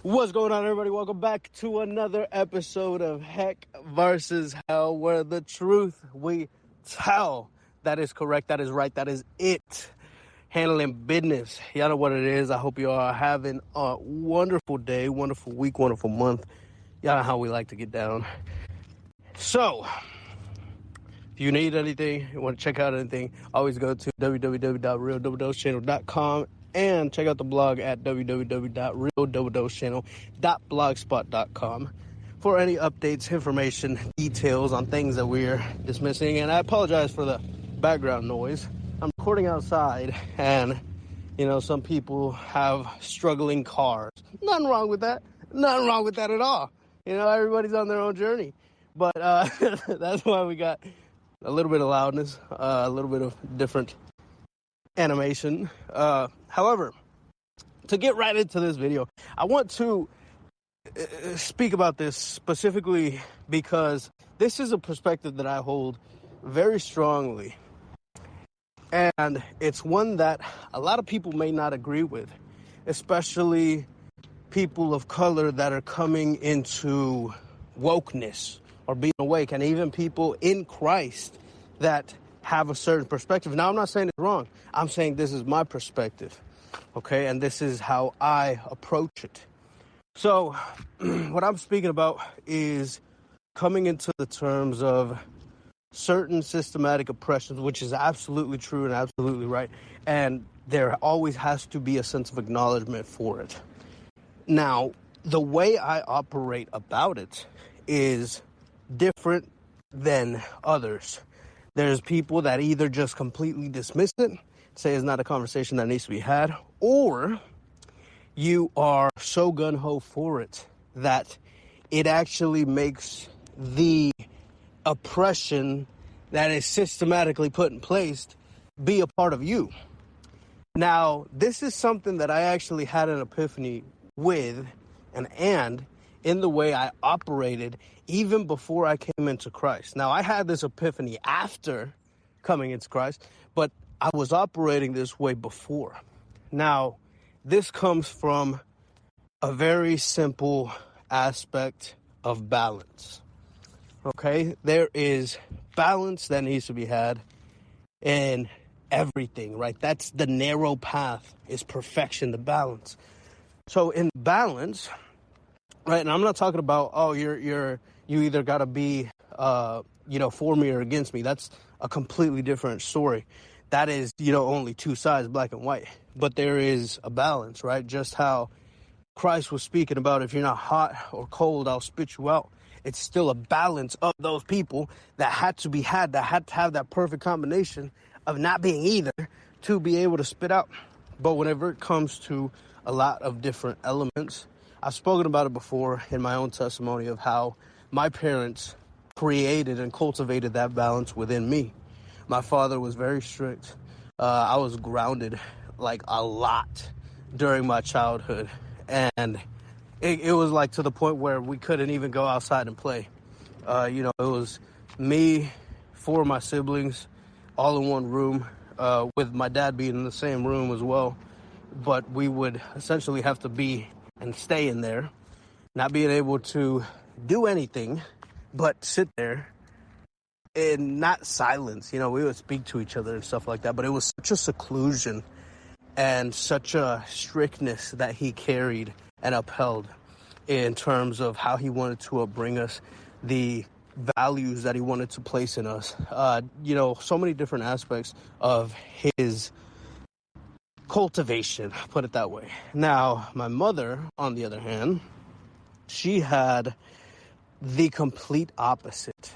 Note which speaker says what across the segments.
Speaker 1: What's going on, everybody? Welcome back to another episode of Heck versus Hell, where the truth we tell. That is correct. That is right. That is it. Handling business. Y'all know what it is. I hope you are having a wonderful day, wonderful week, wonderful month. Y'all know how we like to get down. So, if you need anything, you want to check out anything, always go to www.realdoubledosechannel.com and check out the blog at www.realdoubledosechannel.blogspot.com for any updates, information, details on things that we're dismissing. And I apologize for the background noise. I'm recording outside, and some people have struggling cars. Nothing wrong with that. Nothing wrong with that at all. Everybody's on their own journey. But that's why we got a little bit of loudness, a little bit of different animation. However, to get right into this video, I want to speak about this specifically because this is a perspective that I hold very strongly. And it's one that a lot of people may not agree with, especially people of color that are coming into wokeness or being awake, and even people in Christ that have a certain perspective. Now, I'm not saying it's wrong. I'm saying this is my perspective, okay? And this is how I approach it. So what I'm speaking about is coming into the terms of certain systematic oppressions, which is absolutely true and absolutely right. And there always has to be a sense of acknowledgement for it. Now, the way I operate about it is different than others. There's people that either just completely dismiss it, say it's not a conversation that needs to be had, or you are so gung-ho for it that it actually makes the oppression that is systematically put in place be a part of you. Now, this is something that I actually had an epiphany with and in the way I operated even before I came into Christ. Now, I had this epiphany after coming into Christ, but I was operating this way before. Now, this comes from a very simple aspect of balance. Okay? There is balance that needs to be had in everything, right? That's the narrow path, is perfection, the balance. So in balance, right, and I'm not talking about, you either got to be, for me or against me. That's a completely different story. That is, only two sides, black and white. But there is a balance, right? Just how Christ was speaking about, if you're not hot or cold, I'll spit you out. It's still a balance of those people that had to have that perfect combination of not being either to be able to spit out. But whenever it comes to a lot of different elements, I've spoken about it before in my own testimony of how my parents created and cultivated that balance within me. My father was very strict. I was grounded like a lot during my childhood. And it was like to the point where we couldn't even go outside and play. It was me, four of my siblings, all in one room, with my dad being in the same room as well. But we would essentially have to be and stay in there, not being able to do anything but sit there and not silence. We would speak to each other and stuff like that, but it was such a seclusion and such a strictness that he carried and upheld in terms of how he wanted to upbring us, the values that he wanted to place in us, so many different aspects of his cultivation, put it that way. Now, my mother, on the other hand, she had the complete opposite.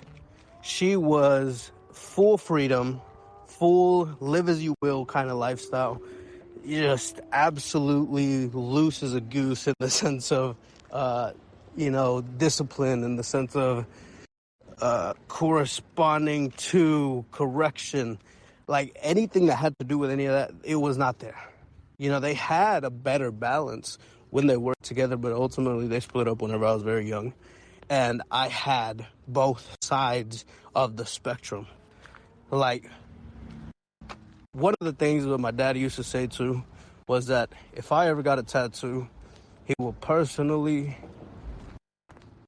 Speaker 1: She was full freedom, full live as you will kind of lifestyle, just absolutely loose as a goose in the sense of, discipline, in the sense of corresponding to correction. Like anything that had to do with any of that, it was not there. They had a better balance when they worked together, but ultimately they split up whenever I was very young. And I had both sides of the spectrum. Like, one of the things that my dad used to say too was that if I ever got a tattoo, he will personally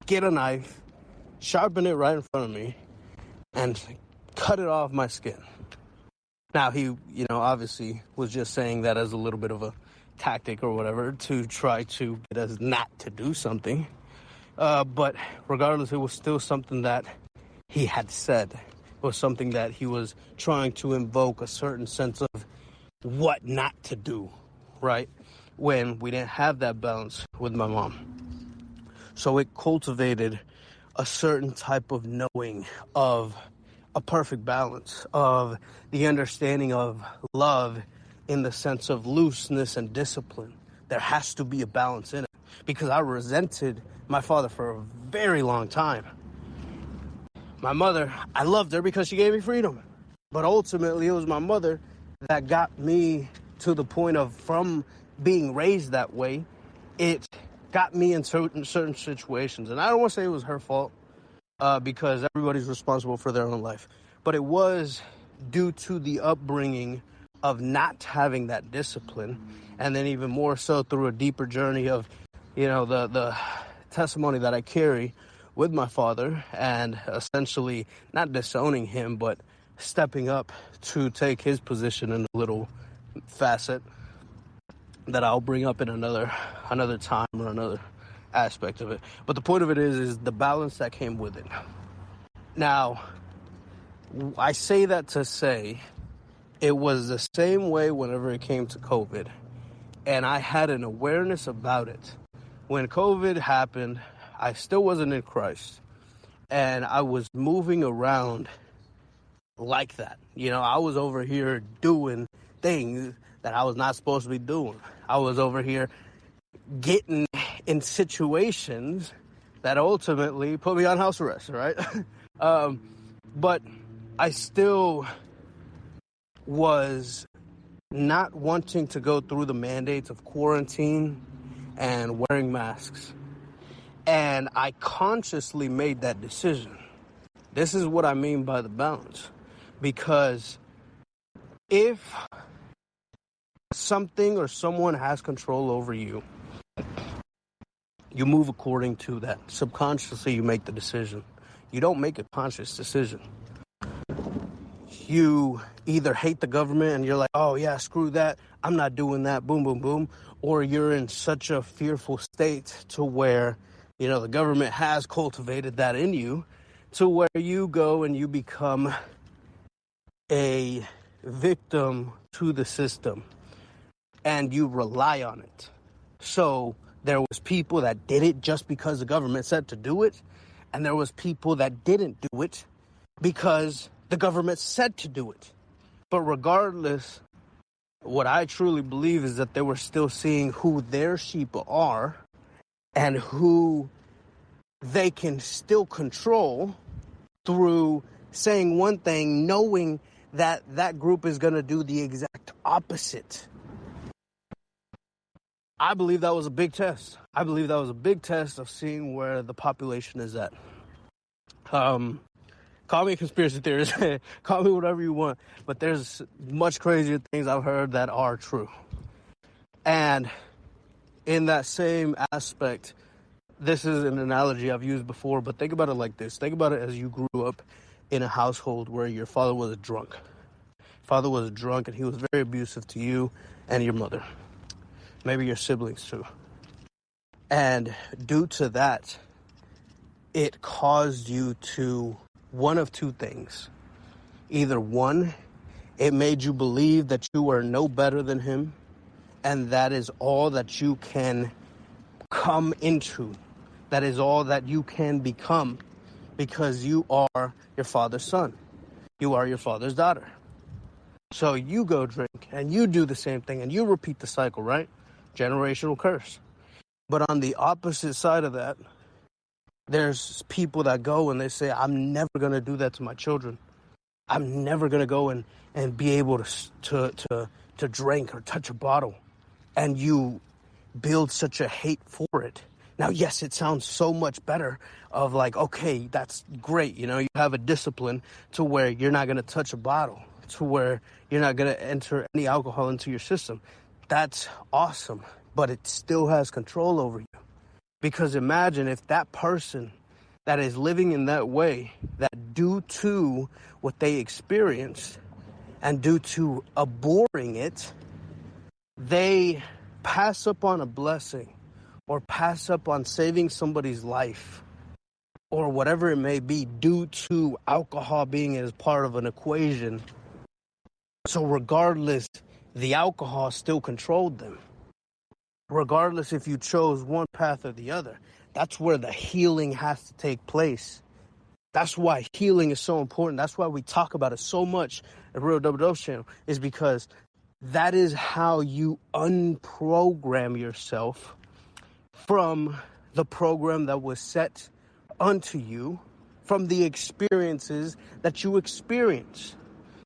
Speaker 1: get a knife, sharpen it right in front of me, and cut it off my skin. Now, he, obviously was just saying that as a little bit of a tactic or whatever to try to get us not to do something. But regardless, it was still something that he had said. It was something that he was trying to invoke a certain sense of what not to do, right? When we didn't have that balance with my mom. So it cultivated a certain type of knowing of a perfect balance, of the understanding of love in the sense of looseness and discipline. There has to be a balance in it, because I resented my father for a very long time. My mother, I loved her because she gave me freedom. But ultimately, it was my mother that got me to the point of, from being raised that way, it got me in certain situations. And I don't want to say it was her fault, because everybody's responsible for their own life. But it was due to the upbringing of not having that discipline, and then even more so through a deeper journey of, the testimony that I carry with my father, and essentially not disowning him, but stepping up to take his position in a little facet that I'll bring up in another time or another aspect of it. But the point of it is the balance that came with it. Now, I say that to say it was the same way whenever it came to COVID, and I had an awareness about it. When COVID happened, I still wasn't in Christ, and I was moving around like that. I was over here doing things that I was not supposed to be doing. I was over here getting in situations that ultimately put me on house arrest, right? But I still was not wanting to go through the mandates of quarantine and wearing masks. And I consciously made that decision. This is what I mean by the balance. Because if something or someone has control over you, you move according to that. Subconsciously, you make the decision. You don't make a conscious decision. You either hate the government and you're like, oh yeah, screw that, I'm not doing that, boom, boom, boom. Or you're in such a fearful state to where, the government has cultivated that in you, to where you go and you become a victim to the system and you rely on it. So there was people that did it just because the government said to do it, and there was people that didn't do it because the government said to do it. But regardless, what I truly believe is that they were still seeing who their sheep are and who they can still control through saying one thing, knowing that that group is going to do the exact opposite. I believe that was a big test. I believe that was a big test of seeing where the population is at. Call me a conspiracy theorist, call me whatever you want, but there's much crazier things I've heard that are true. And in that same aspect, this is an analogy I've used before, but think about it like this. Think about it as you grew up in a household where your father was a drunk. Father was a drunk and he was very abusive to you and your mother. Maybe your siblings too. And due to that, it caused you to one of two things. Either one, it made you believe that you are no better than him, and that is all that you can come into. That is all that you can become, because you are your father's son. You are your father's daughter. So you go drink and you do the same thing and you repeat the cycle, right? Generational curse. But on the opposite side of that, there's people that go and they say, I'm never going to do that to my children. I'm never going to go and be able to drink or touch a bottle. And you build such a hate for it. Now, yes, it sounds so much better of like, okay, that's great. You have a discipline to where you're not going to touch a bottle, to where you're not going to enter any alcohol into your system. That's awesome. but it still has control over you. Because imagine if that person that is living in that way, that due to what they experienced and due to abhorring it, they pass up on a blessing or pass up on saving somebody's life or whatever it may be due to alcohol being as part of an equation. So regardless, the alcohol still controlled them. Regardless if you chose one path or the other, that's where the healing has to take place. That's why healing is so important. That's why we talk about it so much at Real Double Dose Channel, is because that is how you unprogram yourself from the program that was set unto you, from the experiences that you experienced,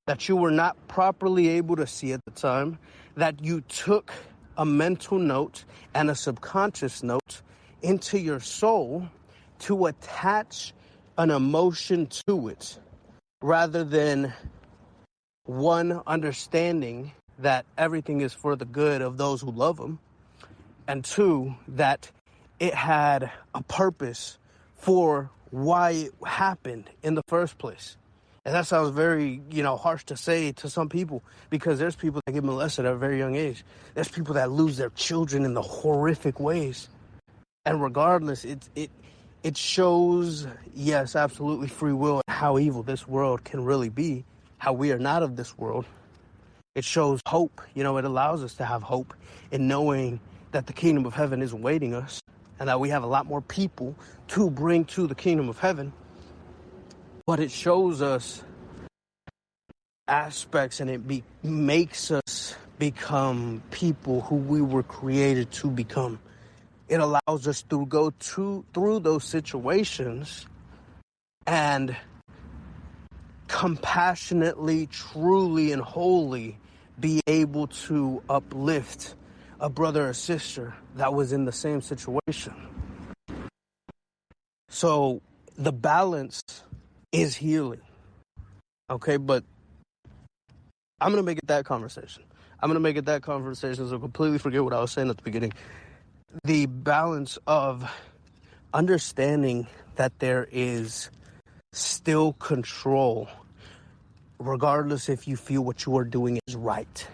Speaker 1: that you were not properly able to see at the time, that you took a mental note and a subconscious note into your soul to attach an emotion to it, rather than one, understanding that everything is for the good of those who love him, and two, that it had a purpose for why it happened in the first place. And that sounds very, harsh to say to some people, because there's people that get molested at a very young age. There's people that lose their children in the horrific ways. And regardless, it shows, yes, absolutely, free will and how evil this world can really be, how we are not of this world. It shows hope. It allows us to have hope in knowing that the kingdom of heaven is awaiting us and that we have a lot more people to bring to the kingdom of heaven. But it shows us aspects, and it makes us become people who we were created to become. It allows us to go through those situations and compassionately, truly, and wholly be able to uplift a brother or sister that was in the same situation. So the balance is healing. Okay, but I'm going to make it that conversation. So completely forget what I was saying at the beginning. The balance of understanding that there is still control, regardless if you feel what you are doing is right.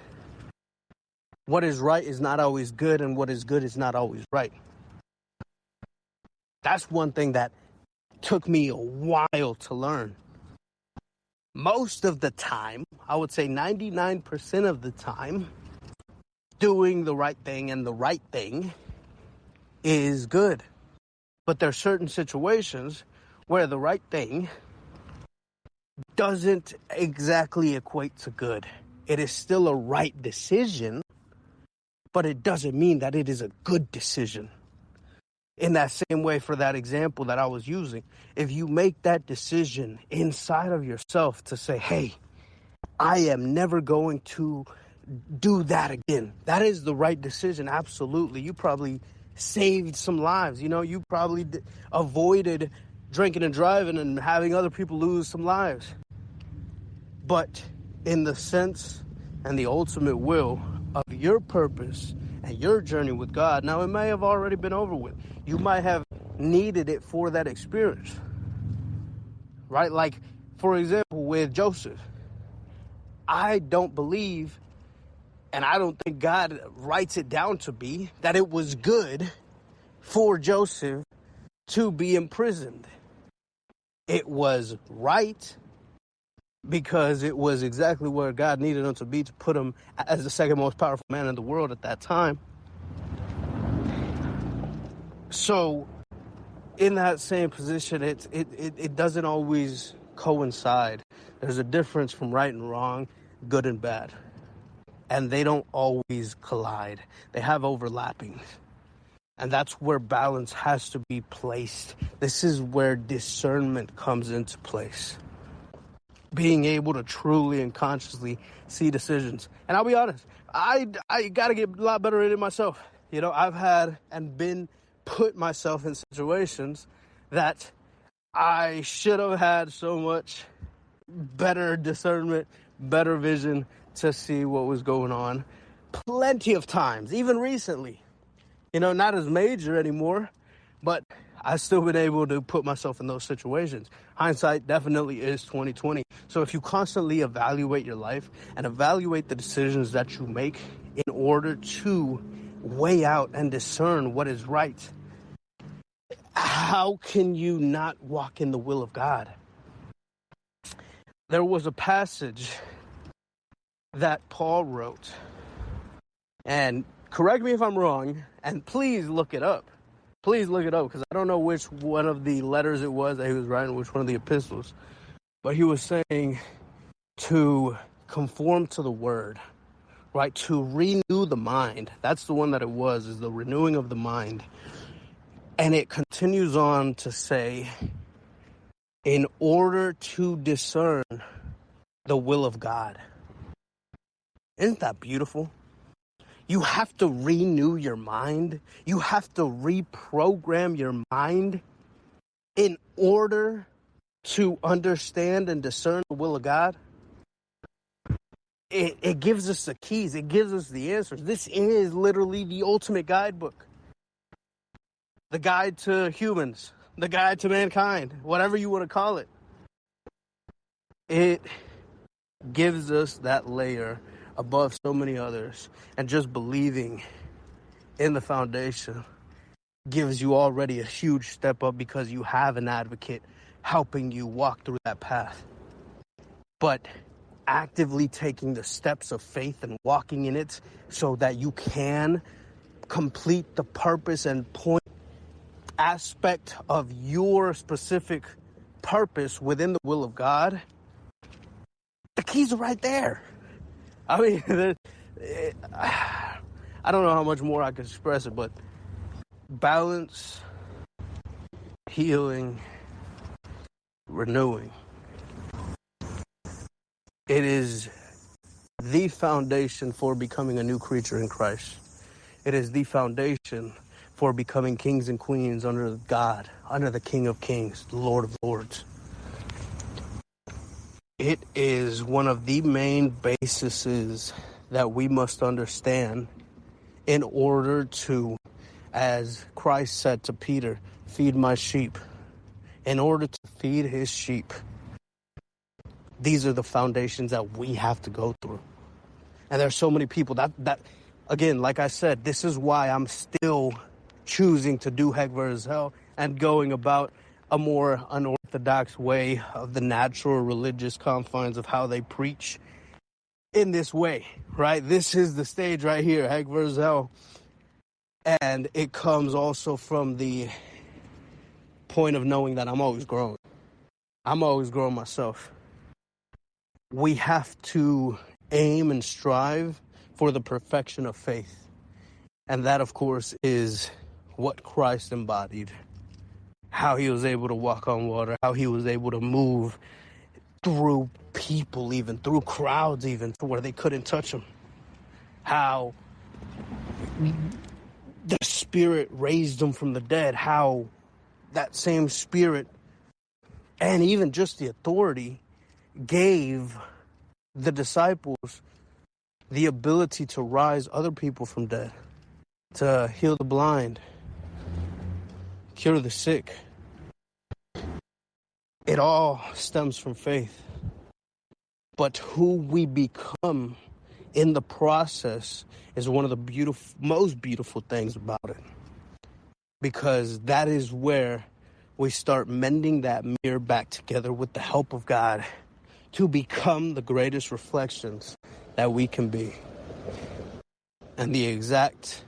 Speaker 1: What is right is not always good, and what is good is not always right. That's one thing that took me a while to learn. Most of the time, I would say 99% of the time, doing the right thing and the right thing is good. But there are certain situations where the right thing doesn't exactly equate to good. It is still a right decision, but it doesn't mean that it is a good decision. In that same way, for that example that I was using, if you make that decision inside of yourself to say, hey, I am never going to do that again, that is the right decision. Absolutely. You probably saved some lives. You probably avoided drinking and driving and having other people lose some lives. But in the sense and the ultimate will of your purpose and your journey with God, now it may have already been over with. You might have needed it for that experience, right? Like, for example, with Joseph, I don't believe, and I don't think God writes it down to be, that it was good for Joseph to be imprisoned. It was right because it was exactly where God needed him to be to put him as the second most powerful man in the world at that time. So in that same position, it doesn't always coincide. There's a difference from right and wrong, good and bad. And they don't always collide. They have overlapping. And that's where balance has to be placed. This is where discernment comes into place. Being able to truly and consciously see decisions. And I'll be honest, I got to get a lot better at it myself. I've had and put myself in situations that I should have had so much better discernment, better vision to see what was going on. Plenty of times, even recently, not as major anymore, but I've still been able to put myself in those situations. Hindsight definitely is 2020. So if you constantly evaluate your life and evaluate the decisions that you make in order to weigh out and discern what is right, how can you not walk in the will of God? There was a passage that Paul wrote, and correct me if I'm wrong, and please look it up. Please look it up, because I don't know which one of the letters it was that he was writing, which one of the epistles. But he was saying to conform to the word, right? To renew the mind. That's the one that it was, is the renewing of the mind. And it continues on to say, in order to discern the will of God. Isn't that beautiful? You have to renew your mind. You have to reprogram your mind in order to understand and discern the will of God. It gives us the keys. It gives us the answers. This is literally the ultimate guidebook. The guide to humans. The guide to mankind. Whatever you want to call it. It gives us that layer above so many others, and just believing in the foundation gives you already a huge step up, because you have an advocate helping you walk through that path. But actively taking the steps of faith and walking in it so that you can complete the purpose and point aspect of your specific purpose within the will of God, the keys are right there. I mean, I don't know how much more I can express it, but balance, healing, renewing. It is the foundation for becoming a new creature in Christ. It is the foundation for becoming kings and queens under God, under the King of Kings, the Lord of Lords. It is one of the main bases that we must understand in order to, as Christ said to Peter, feed my sheep. In order to feed his sheep, these are the foundations that we have to go through. And there's so many people that again, like I said, this is why I'm still choosing to do heck versus hell and going about a more unorthodox way of the natural religious confines of how they preach in this way, right? This is the stage right here, heck versus hell. And it comes also from the point of knowing that I'm always growing. I'm always growing myself. We have to aim and strive for the perfection of faith. And that, of course, is what Christ embodied. How he was able to walk on water, how he was able to move through people, even through crowds, even to where they couldn't touch him. How the Spirit raised him from the dead, how that same Spirit and even just the authority gave the disciples the ability to rise other people from death, to heal the blind, cure the sick. It all stems from faith. But who we become in the process is one of the most beautiful things about it. Because that is where we start mending that mirror back together with the help of God to become the greatest reflections that we can be. And the exact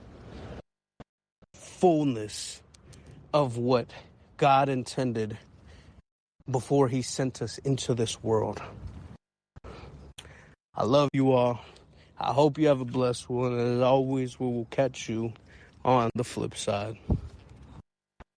Speaker 1: fullness of what God intended before he sent us into this world. I love you all. I hope you have a blessed one. And as always, we will catch you on the flip side.